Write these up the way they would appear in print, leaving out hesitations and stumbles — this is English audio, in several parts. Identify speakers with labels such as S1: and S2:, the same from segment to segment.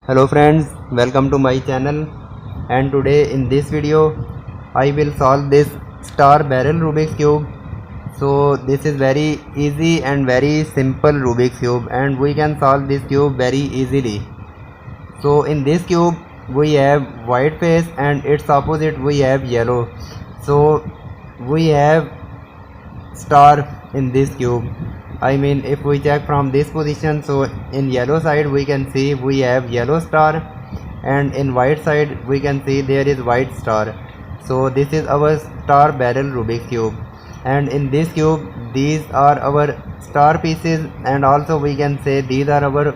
S1: Hello friends, welcome to my channel, and today in this video I will solve this star barrel Rubik's cube. So this is very easy and very simple Rubik's cube, and we can solve this cube very easily. So in this cube we have white face and its opposite we have yellow. So we have star in this cube. I mean, if we check from this position, so in yellow side we can see we have yellow star, and in white side we can see there is white star. So this is our star barrel Rubik's cube, and in this cube these are our star pieces, and also we can say these are our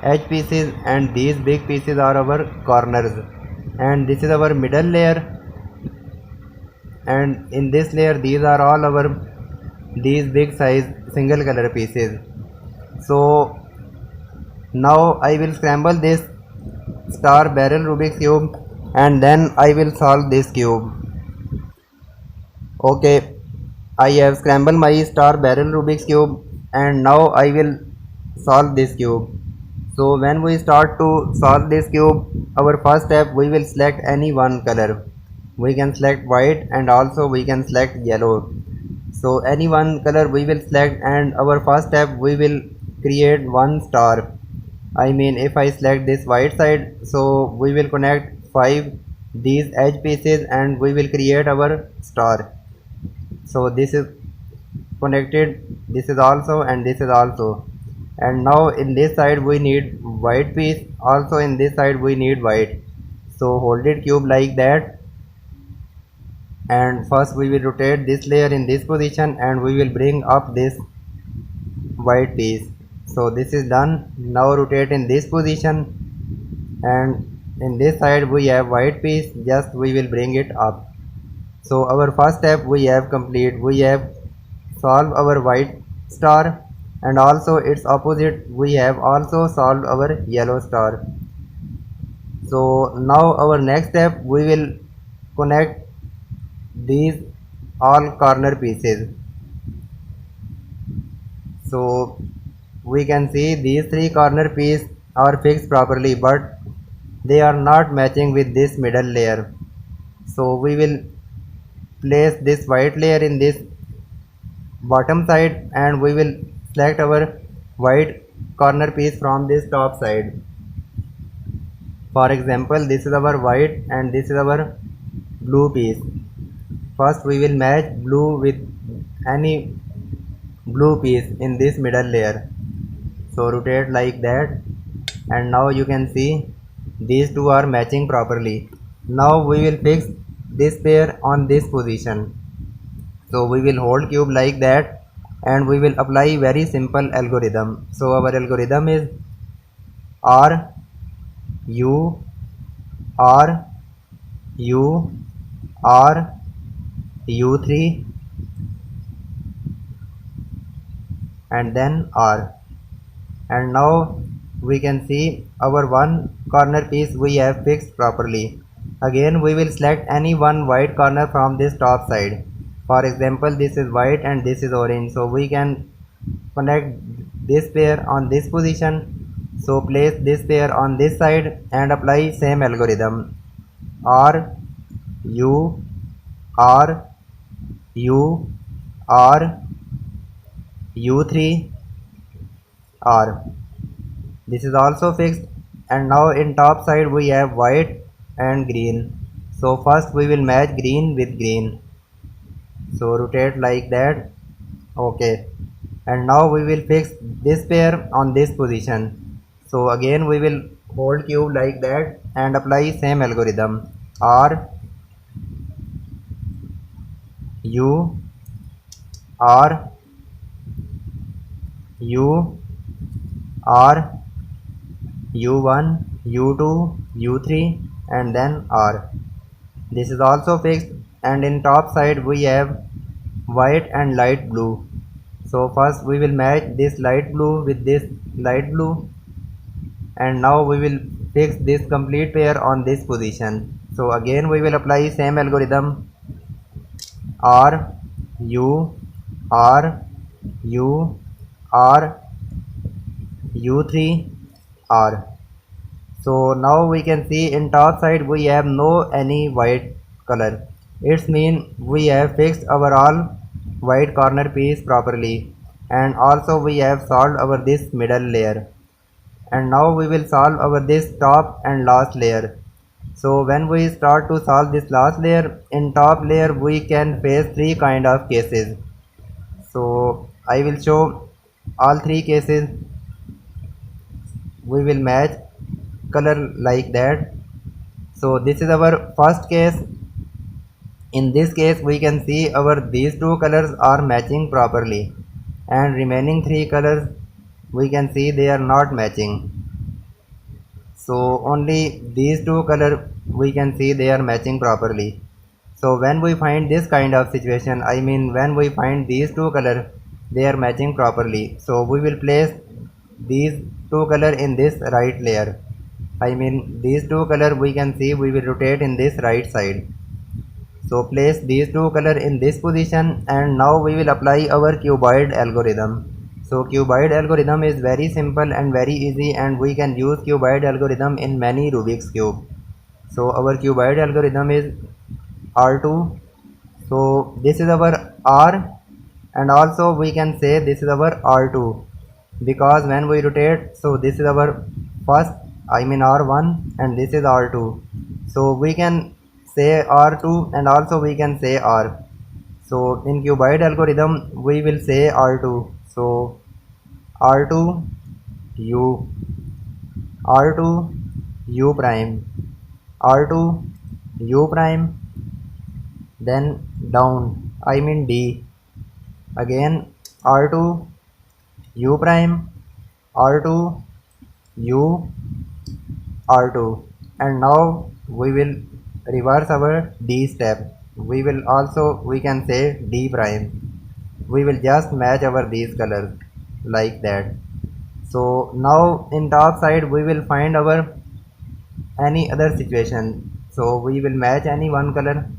S1: edge pieces, and these big pieces are our corners, and this is our middle layer, and in this layer these are all our these big size single color pieces. So now I will scramble this star barrel Rubik's cube, and then I will solve this cube. Okay, I have scrambled my star barrel Rubik's cube, and now I will solve this cube. So when we start to solve this cube, our first step we will select any one color. We can select white and also we can select yellow. So any one color we will select, and our first step we will create one star. I mean, if I select this white side, so we will connect 5 these edge pieces and we will create our star. So this is connected, this is also, and this is also. And now in this side we need white piece, also in this side we need white. So hold it cube like that, and first we will rotate this layer in this position and we will bring up this white piece. So this is done. Now rotate in this position, and in this side we have white piece, just we will bring it up. So our first step we have complete. We have solved our white star, and also its opposite we have also solved our yellow star. So now our next step we will connect these all corner pieces. So we can see these 3 corner pieces are fixed properly, but they are not matching with this middle layer. So we will place this white layer in this bottom side, and we will select our white corner piece from this top side. For example, this is our white and this is our blue piece. First we will match blue with any blue piece in this middle layer. So rotate like that, and now you can see these two are matching properly. Now we will fix this pair on this position. So we will hold cube like that, and we will apply very simple algorithm. So our algorithm is R U R U R U3 and then R. And now we can see our one corner piece we have fixed properly. Again we will select any one white corner from this top side. For example, this is white and this is orange, so we can connect this pair on this position. So place this pair on this side and apply same algorithm. R U R U R U3 R. This is also fixed, and now in top side we have white and green. So first we will match green with green. So rotate like that. Okay, and now we will fix this pair on this position. So again we will hold cube like that and apply same algorithm. R U R U R U1 U2 U3 and then R. This is also fixed, and in top side we have white and light blue. So first we will match this light blue with this light blue, and now we will fix this complete pair on this position. So again we will apply same algorithm. R U R U R U3 R. So now we can see in top side we have no any white color. It's mean we have fixed our all white corner piece properly, and also we have solved our this middle layer. And now we will solve our this top and last layer. So when we start to solve this last layer, in top layer we can face three kind of cases. So I will show all three cases. We will match color like that. So this is our first case. In this case we can see our these two colors are matching properly, and remaining three colors we can see they are not matching. So only these two color we can see they are matching properly. So when we find this kind of situation, I mean when we find these two color they are matching properly, so we will place these two color in this right layer. I mean these two color we can see we will rotate in this right side. So place these two color in this position, and now we will apply our cuboid algorithm. So cuboid algorithm is very simple and very easy, and we can use cuboid algorithm in many Rubik's cube. So our cuboid algorithm is R2. So this is our R, and also we can say this is our R2, because when we rotate, so this is our first, I mean R1, and this is R2. So we can say R2 and also we can say R. So in cuboid algorithm we will say R2. So R2 U, R2 U prime, R2 U prime, then down, I mean D, again R2 U prime, R2 U, R2, and now we will reverse our D step. We will also, we can say D prime. We will just match our these colors like that. So now in top side we will find our any other situation. So we will match any one color.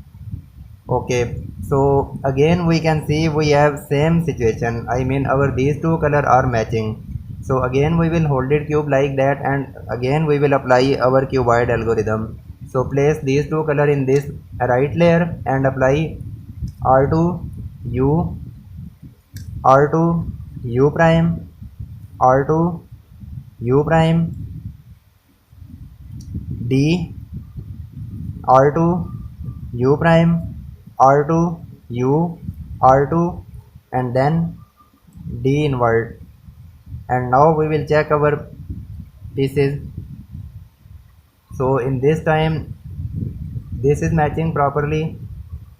S1: Okay, so again we can see we have same situation. I mean our these two color are matching. So again we will hold it cube like that, and again we will apply our cuboid algorithm. So place these two color in this right layer and apply R2 U, R2 U prime, R2 U prime, D, R2 U prime, R2 U, R2, and then D invert. And now we will check our pieces. So in this time this is matching properly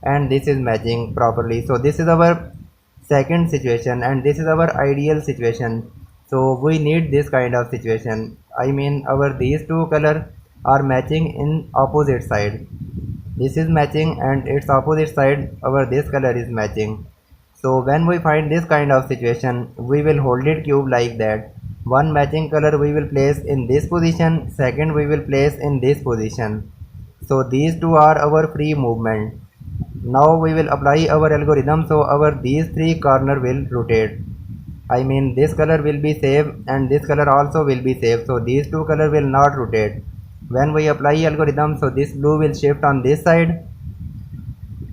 S1: and this is matching properly. So this is our second situation, and this is our ideal situation. So we need this kind of situation. I mean our these two color are matching in opposite side. This is matching and its opposite side our this color is matching. So when we find this kind of situation, we will hold it cube like that. One matching color we will place in this position, second we will place in this position. So these two are our free movement. Now we will apply our algorithm, so our these three corner will rotate. I mean this color will be saved and this color also will be saved. So these two color will not rotate. When we apply algorithm, so this blue will shift on this side,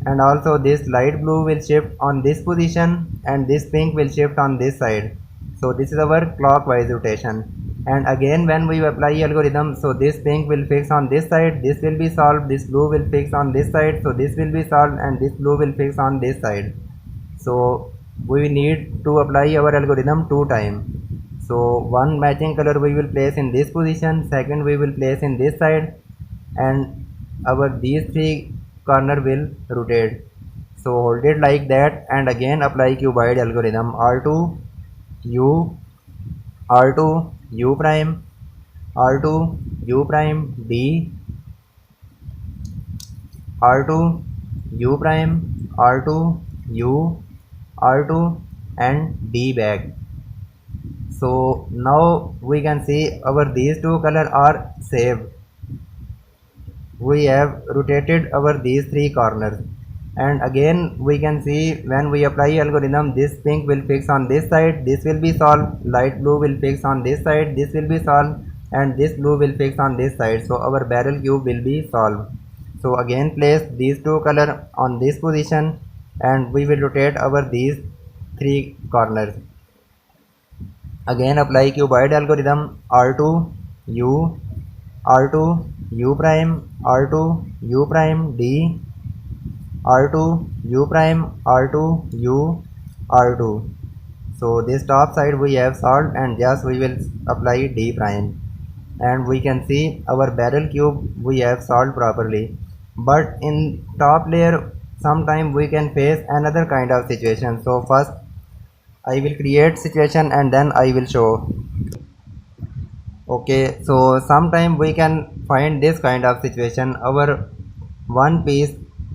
S1: and also this light blue will shift on this position, and this pink will shift on this side. So this is our clockwise rotation. And again when we apply algorithm, so this pink will fix on this side, this will be solved, this blue will fix on this side, so this will be solved, and this blue will fix on this side. So we need to apply our algorithm two times. So one matching color we will place in this position, second we will place in this side, and our these three corner will rotate. So hold it like that and again apply cuboid algorithm. R2 U, R2 U prime, R2 U prime D, R2 U prime, R2 U, R2, and D back. So now we can see our these two color are saved. We have rotated our these three corners, and again we can see when we apply algorithm, this pink will fix on this side, this will be solved, light blue will fix on this side, this will be solved, and this blue will fix on this side, so our barrel cube will be solved. So again place these two color on this position and we will rotate our these three corners. Again apply cuboid algorithm, R2 U, R2 U prime, R2 U prime D, R2 U prime, R2 U, R2. So this top side we have solved, and just we will apply D prime, and we can see our barrel cube we have solved properly. But in top layer sometime we can face another kind of situation. So first I will create situation and then I will show. Okay, so sometime we can find this kind of situation. Our one piece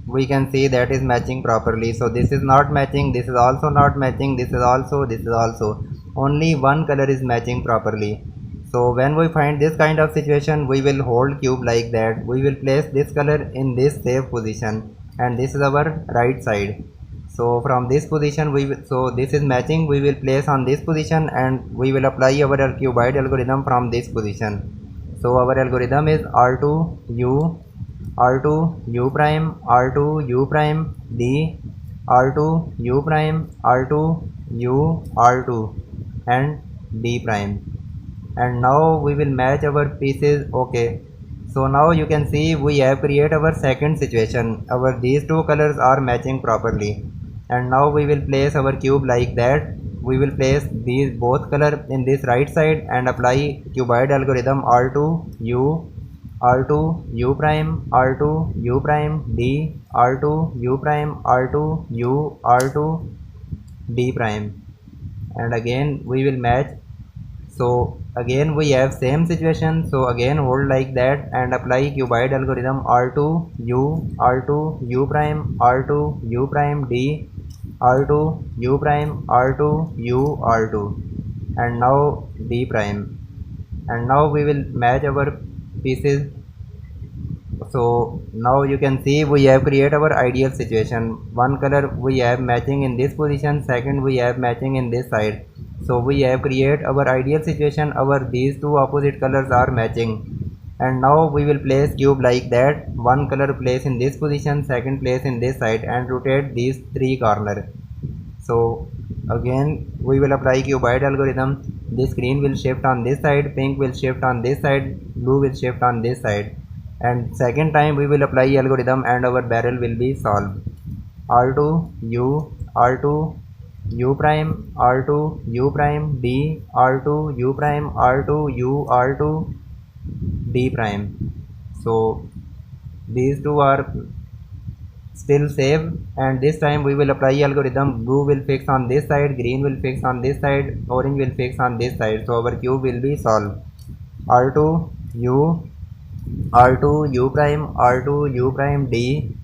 S1: we can see that is matching properly, so this is not matching, this is also not matching, this is also only one color is matching properly. So when we find this kind of situation, we will hold cube like that, we will place this color in this safe position, and this is our right side. So from this position we will, so this is matching, we will place on this position and we will apply our cuboid algorithm from this position. So our algorithm is R2 U, R2 U prime, R2 U prime D, R2 U prime, R2 U, R2 and D prime. And now we will match our pieces. Okay, so now you can see we have created our second situation. Our these two colors are matching properly, and now we will place our cube like that. We will place these both color in this right side and apply cuboid algorithm, R2 U, R2 U prime, R2 U prime D, R2 U prime, R2 U, R2 D prime, and again we will match. So again we have same situation, so again hold like that and apply cuboid algorithm, R2 U, R2 U prime, R2 U prime D, R2 U prime, R2 U, R2 and now D prime, and now we will match our pieces. So now you can see we have created our ideal situation. One color we have matching in this position, second we have matching in this side. So we have created our ideal situation, our these two opposite colors are matching, and now we will place cube like that. One color place in this position, second place in this side, and rotate these three corners. So again we will apply cuboid algorithm. This green will shift on this side, pink will shift on this side, blue will shift on this side, and second time we will apply algorithm and our barrel will be solved. R2 U, R2 U prime, R2 U prime D, R2 U prime, R2 U, R2 D prime. So these two are still same, and this time we will apply algorithm. Blue will fix on this side, green will fix on this side, orange will fix on this side, so our cube will be solved. R2 U, R2 U prime, R2 U prime D,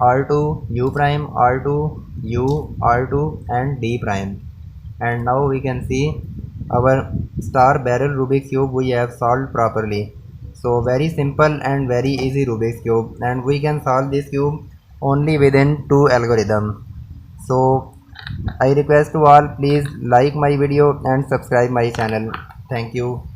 S1: R2 U prime, R2 U, R2 and D prime, and now we can see our star barrel Rubik's cube we have solved properly. So very simple and very easy Rubik's cube, and we can solve this cube only within two algorithms. So I request to all, please like my video and subscribe my channel. Thank you.